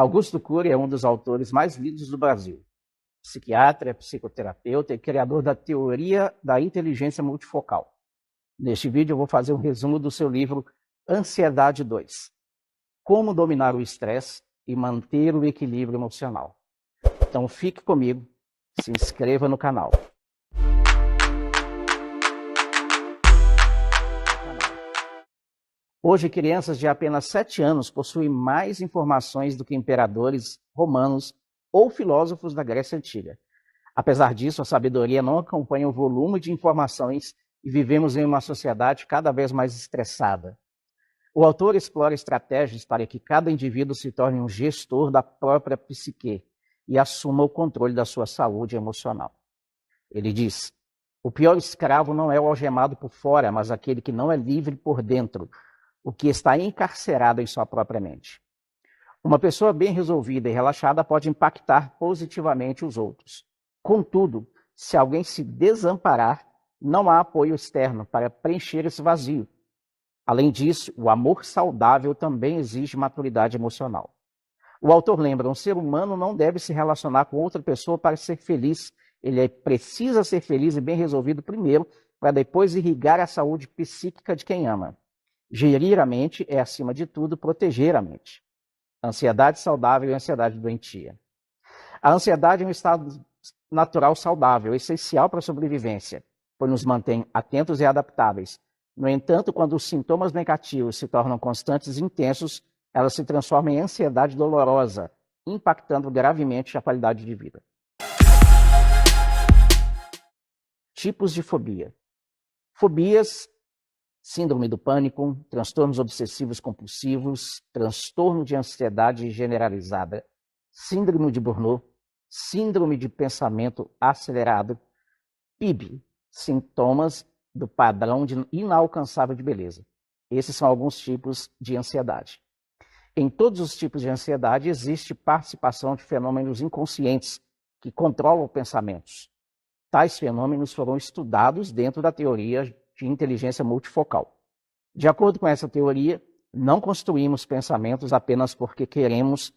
Augusto Cury é um dos autores mais lidos do Brasil. Psiquiatra, psicoterapeuta e criador da teoria da inteligência multifocal. Neste vídeo eu vou fazer um resumo do seu livro Ansiedade 2. Como dominar o estresse e manter o equilíbrio emocional. Então fique comigo, se inscreva no canal. Hoje, crianças de apenas 7 anos possuem mais informações do que imperadores romanos ou filósofos da Grécia Antiga. Apesar disso, a sabedoria não acompanha o volume de informações e vivemos em uma sociedade cada vez mais estressada. O autor explora estratégias para que cada indivíduo se torne um gestor da própria psique e assuma o controle da sua saúde emocional. Ele diz: o pior escravo não é o algemado por fora, mas aquele que não é livre por dentro, o que está encarcerado em sua própria mente. Uma pessoa bem resolvida e relaxada pode impactar positivamente os outros. Contudo, se alguém se desamparar, não há apoio externo para preencher esse vazio. Além disso, o amor saudável também exige maturidade emocional. O autor lembra: um ser humano não deve se relacionar com outra pessoa para ser feliz. Ele precisa ser feliz e bem resolvido primeiro, para depois irrigar a saúde psíquica de quem ama. Gerir a mente é, acima de tudo, proteger a mente. Ansiedade saudável e ansiedade doentia. A ansiedade é um estado natural saudável, essencial para a sobrevivência, pois nos mantém atentos e adaptáveis. No entanto, quando os sintomas negativos se tornam constantes e intensos, ela se transforma em ansiedade dolorosa, impactando gravemente a qualidade de vida. Tipos de fobia. Fobias: síndrome do pânico, transtornos obsessivos compulsivos, transtorno de ansiedade generalizada, síndrome de Burnout, síndrome de pensamento acelerado, PIB, sintomas do padrão inalcançável de beleza. Esses são alguns tipos de ansiedade. Em todos os tipos de ansiedade existe participação de fenômenos inconscientes que controlam pensamentos. Tais fenômenos foram estudados dentro da teoria de inteligência multifocal. De acordo com essa teoria, não construímos pensamentos apenas porque queremos,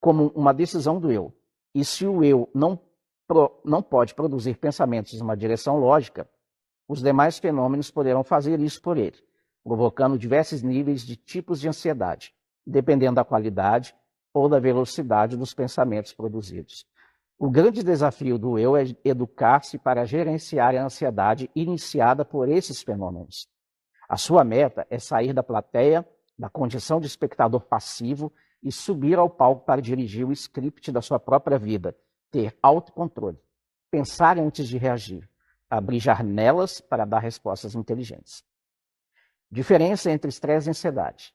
como uma decisão do eu. E se o eu não pode produzir pensamentos em uma direção lógica, os demais fenômenos poderão fazer isso por ele, provocando diversos níveis de tipos de ansiedade, dependendo da qualidade ou da velocidade dos pensamentos produzidos. O grande desafio do eu é educar-se para gerenciar a ansiedade iniciada por esses fenômenos. A sua meta é sair da plateia, da condição de espectador passivo e subir ao palco para dirigir o script da sua própria vida, ter autocontrole, pensar antes de reagir, abrir janelas para dar respostas inteligentes. Diferença entre estresse e ansiedade.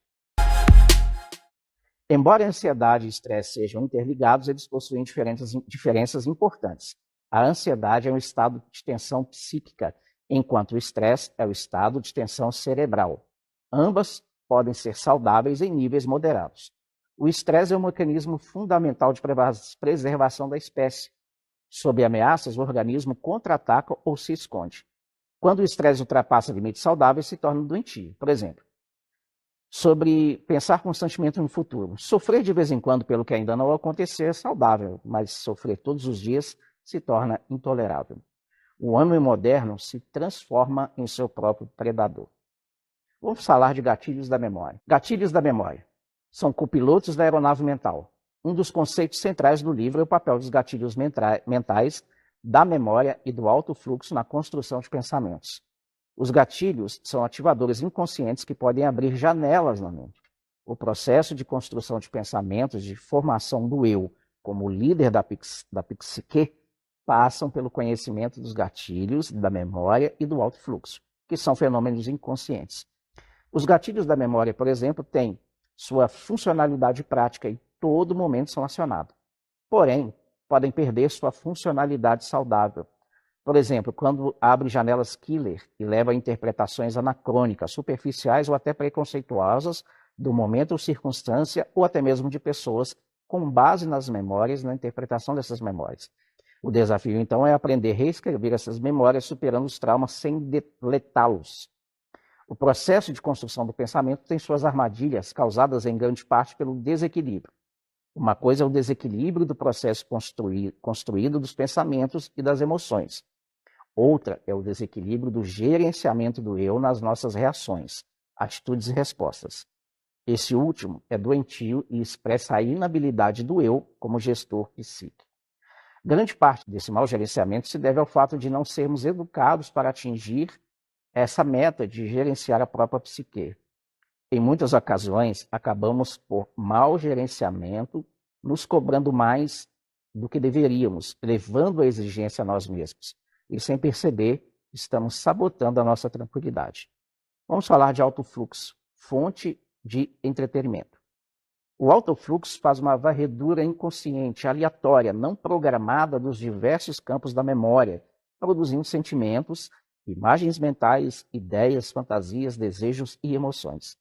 Embora a ansiedade e estresse sejam interligados, eles possuem diferenças importantes. A ansiedade é um estado de tensão psíquica, enquanto o estresse é o estado de tensão cerebral. Ambas podem ser saudáveis em níveis moderados. O estresse é um mecanismo fundamental de preservação da espécie. Sob ameaças, o organismo contra-ataca ou se esconde. Quando o estresse ultrapassa limites saudáveis, se torna doentio. Por exemplo, sobre pensar constantemente no futuro. Sofrer de vez em quando pelo que ainda não aconteceu é saudável, mas sofrer todos os dias se torna intolerável. O homem moderno se transforma em seu próprio predador. Vamos falar de gatilhos da memória. Gatilhos da memória são copilotos da aeronave mental. Um dos conceitos centrais do livro é o papel dos gatilhos mentais, da memória e do alto fluxo na construção de pensamentos. Os gatilhos são ativadores inconscientes que podem abrir janelas na mente. O processo de construção de pensamentos, de formação do eu como líder da psique, passam pelo conhecimento dos gatilhos, da memória e do alto fluxo, que são fenômenos inconscientes. Os gatilhos da memória, por exemplo, têm sua funcionalidade prática e todo momento são acionados. Porém, podem perder sua funcionalidade saudável. Por exemplo, quando abre janelas killer e leva a interpretações anacrônicas, superficiais ou até preconceituosas do momento ou circunstância, ou até mesmo de pessoas, com base nas memórias, na interpretação dessas memórias. O desafio, então, é aprender a reescrever essas memórias, superando os traumas sem deletá-los. O processo de construção do pensamento tem suas armadilhas, causadas em grande parte pelo desequilíbrio. Uma coisa é o desequilíbrio do processo construído dos pensamentos e das emoções. Outra é o desequilíbrio do gerenciamento do eu nas nossas reações, atitudes e respostas. Esse último é doentio e expressa a inabilidade do eu como gestor psíquico. Grande parte desse mau gerenciamento se deve ao fato de não sermos educados para atingir essa meta de gerenciar a própria psique. Em muitas ocasiões, acabamos por mau gerenciamento, nos cobrando mais do que deveríamos, elevando a exigência a nós mesmos. E sem perceber, estamos sabotando a nossa tranquilidade. Vamos falar de alto fluxo, fonte de entretenimento. O alto fluxo faz uma varredura inconsciente, aleatória, não programada dos diversos campos da memória, produzindo sentimentos, imagens mentais, ideias, fantasias, desejos e emoções.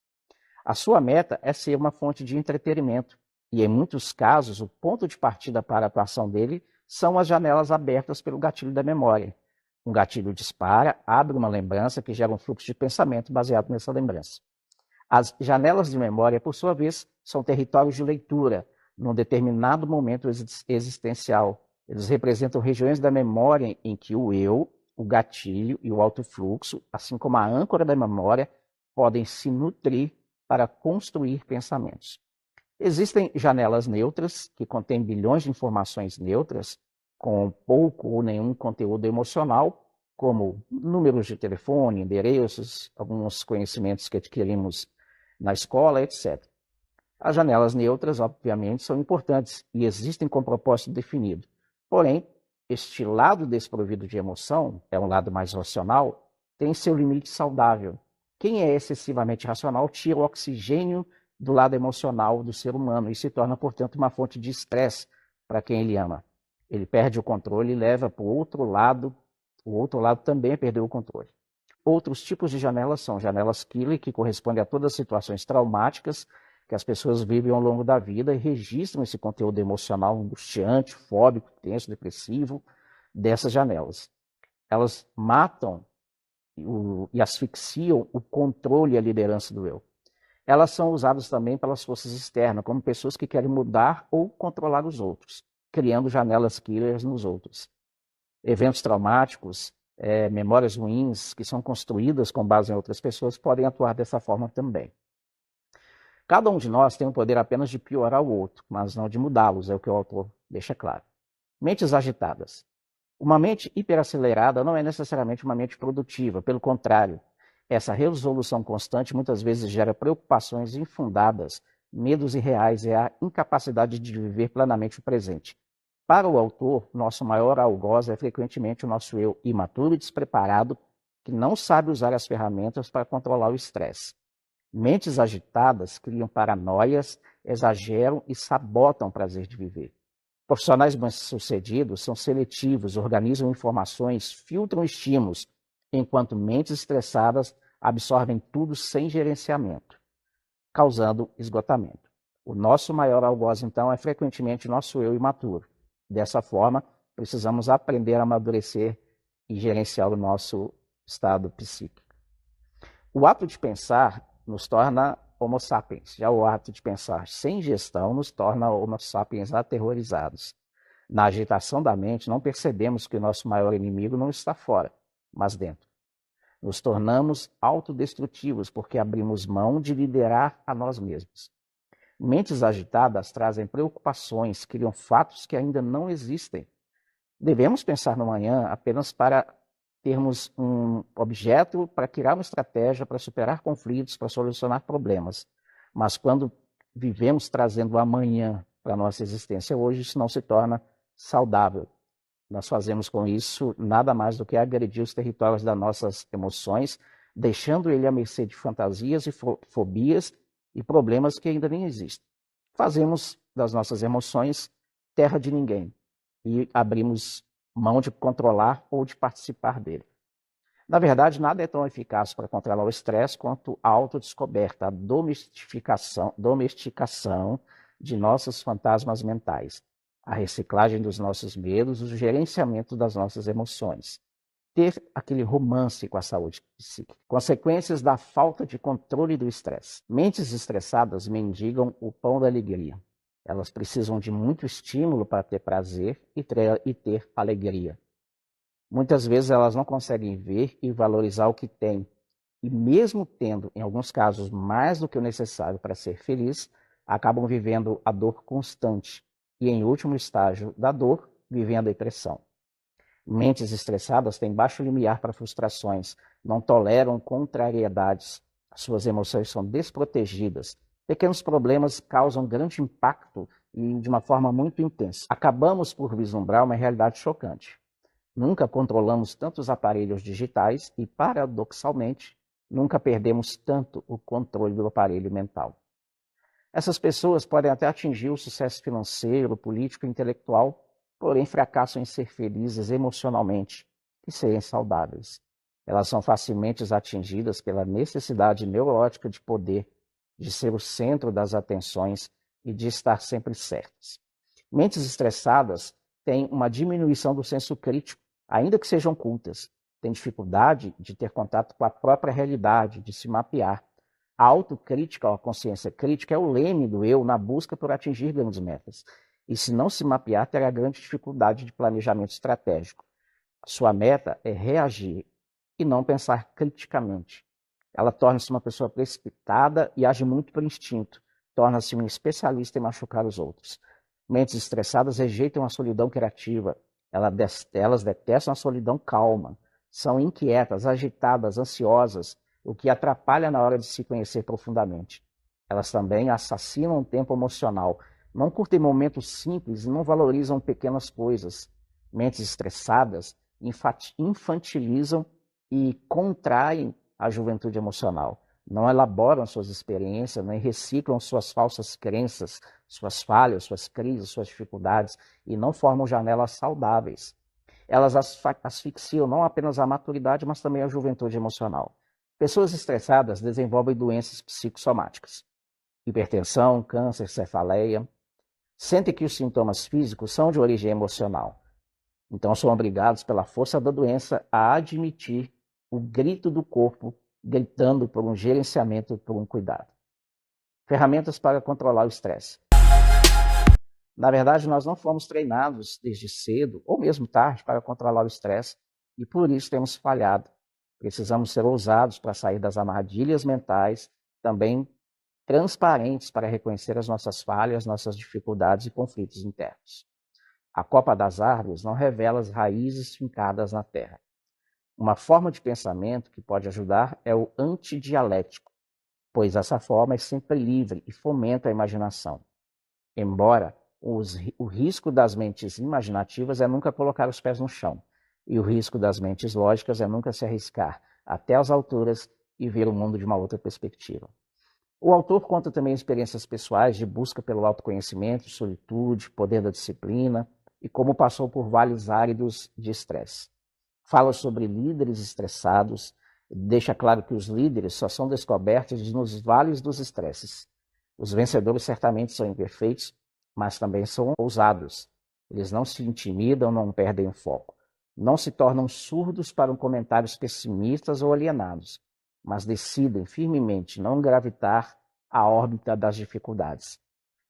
A sua meta é ser uma fonte de entretenimento, e em muitos casos o ponto de partida para a atuação dele são as janelas abertas pelo gatilho da memória. Um gatilho dispara, abre uma lembrança que gera um fluxo de pensamento baseado nessa lembrança. As janelas de memória, por sua vez, são territórios de leitura, num determinado momento existencial. Eles representam regiões da memória em que o eu, o gatilho e o alto fluxo, assim como a âncora da memória, podem se nutrir para construir pensamentos. Existem janelas neutras, que contêm bilhões de informações neutras, com pouco ou nenhum conteúdo emocional, como números de telefone, endereços, alguns conhecimentos que adquirimos na escola, etc. As janelas neutras, obviamente, são importantes e existem com propósito definido. Porém, este lado desprovido de emoção, é um lado mais racional, tem seu limite saudável. Quem é excessivamente racional tira o oxigênio do lado emocional do ser humano e se torna, portanto, uma fonte de estresse para quem ele ama. Ele perde o controle e leva para o outro lado também perdeu o controle. Outros tipos de janelas são janelas killer, que correspondem a todas as situações traumáticas que as pessoas vivem ao longo da vida e registram esse conteúdo emocional angustiante, fóbico, tenso, depressivo dessas janelas. Elas matam e asfixiam o controle e a liderança do eu. Elas são usadas também pelas forças externas, como pessoas que querem mudar ou controlar os outros, criando janelas killers nos outros. Eventos traumáticos, memórias ruins que são construídas com base em outras pessoas podem atuar dessa forma também. Cada um de nós tem o poder apenas de piorar o outro, mas não de mudá-los, é o que o autor deixa claro. Mentes agitadas. Uma mente hiperacelerada não é necessariamente uma mente produtiva, pelo contrário. Essa resolução constante muitas vezes gera preocupações infundadas, medos irreais e a incapacidade de viver plenamente o presente. Para o autor, nosso maior algoz é frequentemente o nosso eu imaturo e despreparado, que não sabe usar as ferramentas para controlar o estresse. Mentes agitadas criam paranoias, exageram e sabotam o prazer de viver. Profissionais bem-sucedidos são seletivos, organizam informações, filtram estímulos, enquanto mentes estressadas absorvem tudo sem gerenciamento, causando esgotamento. O nosso maior algoz, então, é frequentemente nosso eu imaturo. Dessa forma, precisamos aprender a amadurecer e gerenciar o nosso estado psíquico. O ato de pensar nos torna homo sapiens. Já o ato de pensar sem gestão nos torna homo sapiens aterrorizados. Na agitação da mente, não percebemos que o nosso maior inimigo não está fora, mas dentro. Nos tornamos autodestrutivos porque abrimos mão de liderar a nós mesmos. Mentes agitadas trazem preocupações, criam fatos que ainda não existem. Devemos pensar no amanhã apenas para termos um objeto, para criar uma estratégia, para superar conflitos, para solucionar problemas. Mas quando vivemos trazendo o amanhã para a nossa existência hoje, isso não se torna saudável. Nós fazemos com isso nada mais do que agredir os territórios das nossas emoções, deixando ele à mercê de fantasias e fobias e problemas que ainda nem existem. Fazemos das nossas emoções terra de ninguém e abrimos mão de controlar ou de participar dele. Na verdade, nada é tão eficaz para controlar o estresse quanto a autodescoberta, a domesticação de nossos fantasmas mentais, a reciclagem dos nossos medos, o gerenciamento das nossas emoções. Ter aquele romance com a saúde psíquica. Consequências da falta de controle do estresse. Mentes estressadas mendigam o pão da alegria. Elas precisam de muito estímulo para ter prazer e ter alegria. Muitas vezes elas não conseguem ver e valorizar o que têm. E mesmo tendo, em alguns casos, mais do que o necessário para ser feliz, acabam vivendo a dor constante e, em último estágio da dor, vivem a depressão. Mentes estressadas têm baixo limiar para frustrações, não toleram contrariedades, suas emoções são desprotegidas. Pequenos problemas causam grande impacto e de uma forma muito intensa. Acabamos por vislumbrar uma realidade chocante. Nunca controlamos tantos aparelhos digitais e, paradoxalmente, nunca perdemos tanto o controle do aparelho mental. Essas pessoas podem até atingir o sucesso financeiro, político e intelectual, porém fracassam em ser felizes emocionalmente e serem saudáveis. Elas são facilmente atingidas pela necessidade neurótica de poder, de ser o centro das atenções e de estar sempre certas. Mentes estressadas têm uma diminuição do senso crítico, ainda que sejam cultas. Têm dificuldade de ter contato com a própria realidade, de se mapear. A autocrítica ou a consciência crítica é o leme do eu na busca por atingir grandes metas. E se não se mapear, terá grande dificuldade de planejamento estratégico. A sua meta é reagir e não pensar criticamente. Ela torna-se uma pessoa precipitada e age muito por instinto. Torna-se um especialista em machucar os outros. Mentes estressadas rejeitam a solidão criativa. Elas detestam a solidão calma. São inquietas, agitadas, ansiosas, o que atrapalha na hora de se conhecer profundamente. Elas também assassinam o tempo emocional. Não curtem momentos simples e não valorizam pequenas coisas. Mentes estressadas infantilizam e contraem a juventude emocional. Não elaboram suas experiências, nem reciclam suas falsas crenças, suas falhas, suas crises, suas dificuldades, e não formam janelas saudáveis. Elas asfixiam não apenas a maturidade, mas também a juventude emocional. Pessoas estressadas desenvolvem doenças psicossomáticas, hipertensão, câncer, cefaleia. Sentem que os sintomas físicos são de origem emocional. Então são obrigados pela força da doença a admitir o grito do corpo, gritando por um gerenciamento, por um cuidado. Ferramentas para controlar o estresse. Na verdade, nós não fomos treinados desde cedo, ou mesmo tarde, para controlar o estresse, e por isso temos falhado. Precisamos ser ousados para sair das armadilhas mentais, também transparentes para reconhecer as nossas falhas, nossas dificuldades e conflitos internos. A copa das árvores não revela as raízes fincadas na terra. Uma forma de pensamento que pode ajudar é o antidialético, pois essa forma é sempre livre e fomenta a imaginação. Embora o risco das mentes imaginativas é nunca colocar os pés no chão, e o risco das mentes lógicas é nunca se arriscar até as alturas e ver o mundo de uma outra perspectiva. O autor conta também experiências pessoais de busca pelo autoconhecimento, solitude, poder da disciplina e como passou por vales áridos de estresse. Fala sobre líderes estressados, deixa claro que os líderes só são descobertos nos vales dos estresses. Os vencedores certamente são imperfeitos, mas também são ousados. Eles não se intimidam, não perdem o foco. Não se tornam surdos para comentários pessimistas ou alienados, mas decidem firmemente não gravitar à órbita das dificuldades.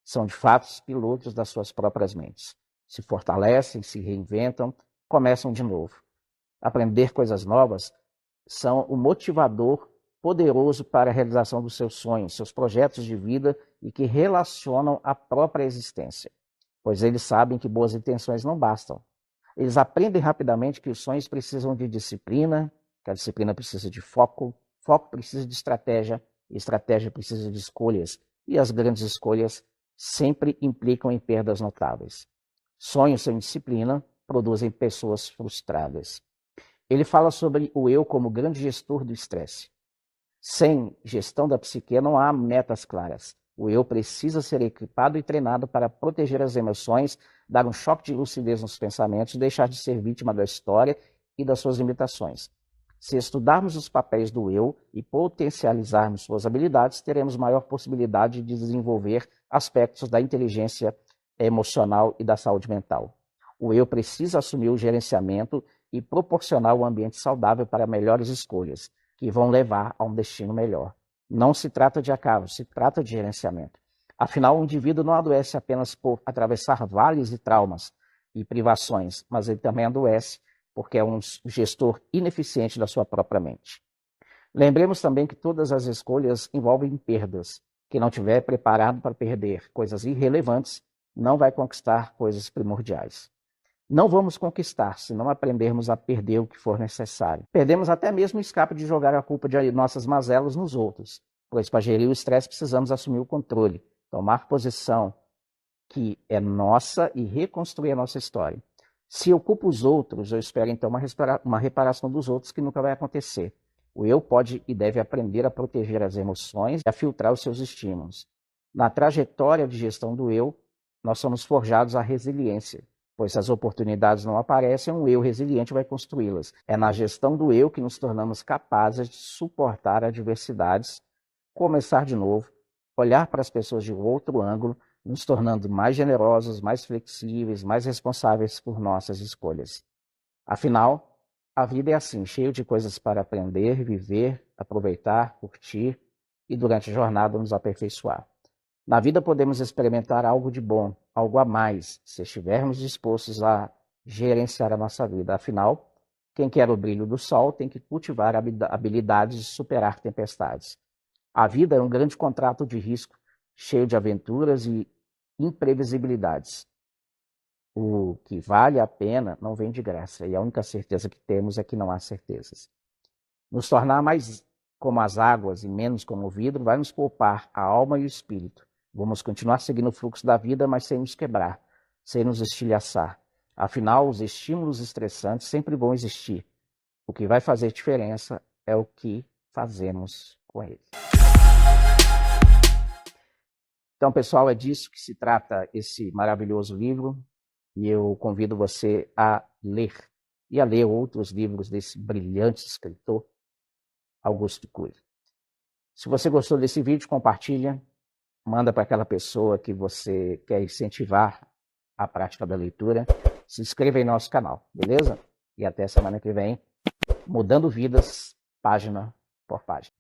São de fato os pilotos das suas próprias mentes. Se fortalecem, se reinventam, começam de novo. Aprender coisas novas são o motivador poderoso para a realização dos seus sonhos, seus projetos de vida e que relacionam a própria existência, pois eles sabem que boas intenções não bastam. Eles aprendem rapidamente que os sonhos precisam de disciplina, que a disciplina precisa de foco, foco precisa de estratégia, e estratégia precisa de escolhas, e as grandes escolhas sempre implicam em perdas notáveis. Sonhos sem disciplina produzem pessoas frustradas. Ele fala sobre o eu como grande gestor do estresse. Sem gestão da psique não há metas claras. O eu precisa ser equipado e treinado para proteger as emoções, dar um choque de lucidez nos pensamentos, deixar de ser vítima da história e das suas limitações. Se estudarmos os papéis do eu e potencializarmos suas habilidades, teremos maior possibilidade de desenvolver aspectos da inteligência emocional e da saúde mental. O eu precisa assumir o gerenciamento e proporcionar um ambiente saudável para melhores escolhas, que vão levar a um destino melhor. Não se trata de acaso, se trata de gerenciamento. Afinal, o indivíduo não adoece apenas por atravessar vales de traumas e privações, mas ele também adoece porque é um gestor ineficiente da sua própria mente. Lembremos também que todas as escolhas envolvem perdas. Quem não estiver preparado para perder coisas irrelevantes não vai conquistar coisas primordiais. Não vamos conquistar se não aprendermos a perder o que for necessário. Perdemos até mesmo o escape de jogar a culpa de nossas mazelas nos outros, pois para gerir o estresse precisamos assumir o controle, tomar posição que é nossa e reconstruir a nossa história. Se eu culpo os outros, eu espero então uma reparação dos outros que nunca vai acontecer. O eu pode e deve aprender a proteger as emoções e a filtrar os seus estímulos. Na trajetória de gestão do eu, nós somos forjados à resiliência, pois se as oportunidades não aparecem, um eu resiliente vai construí-las. É na gestão do eu que nos tornamos capazes de suportar adversidades, começar de novo, olhar para as pessoas de outro ângulo, nos tornando mais generosos, mais flexíveis, mais responsáveis por nossas escolhas. Afinal, a vida é assim, cheia de coisas para aprender, viver, aproveitar, curtir e durante a jornada nos aperfeiçoar. Na vida podemos experimentar algo de bom, algo a mais, se estivermos dispostos a gerenciar a nossa vida. Afinal, quem quer o brilho do sol tem que cultivar habilidades de superar tempestades. A vida é um grande contrato de risco, cheio de aventuras e imprevisibilidades. O que vale a pena não vem de graça, e a única certeza que temos é que não há certezas. Nos tornar mais como as águas e menos como o vidro vai nos poupar a alma e o espírito. Vamos continuar seguindo o fluxo da vida, mas sem nos quebrar, sem nos estilhaçar. Afinal, os estímulos estressantes sempre vão existir. O que vai fazer diferença é o que fazemos com eles. Então, pessoal, é disso que se trata esse maravilhoso livro. E eu convido você a ler e a ler outros livros desse brilhante escritor, Augusto Cury. Se você gostou desse vídeo, compartilha, manda para aquela pessoa que você quer incentivar a prática da leitura. Se inscreva em nosso canal, beleza? E até semana que vem, mudando vidas, página por página.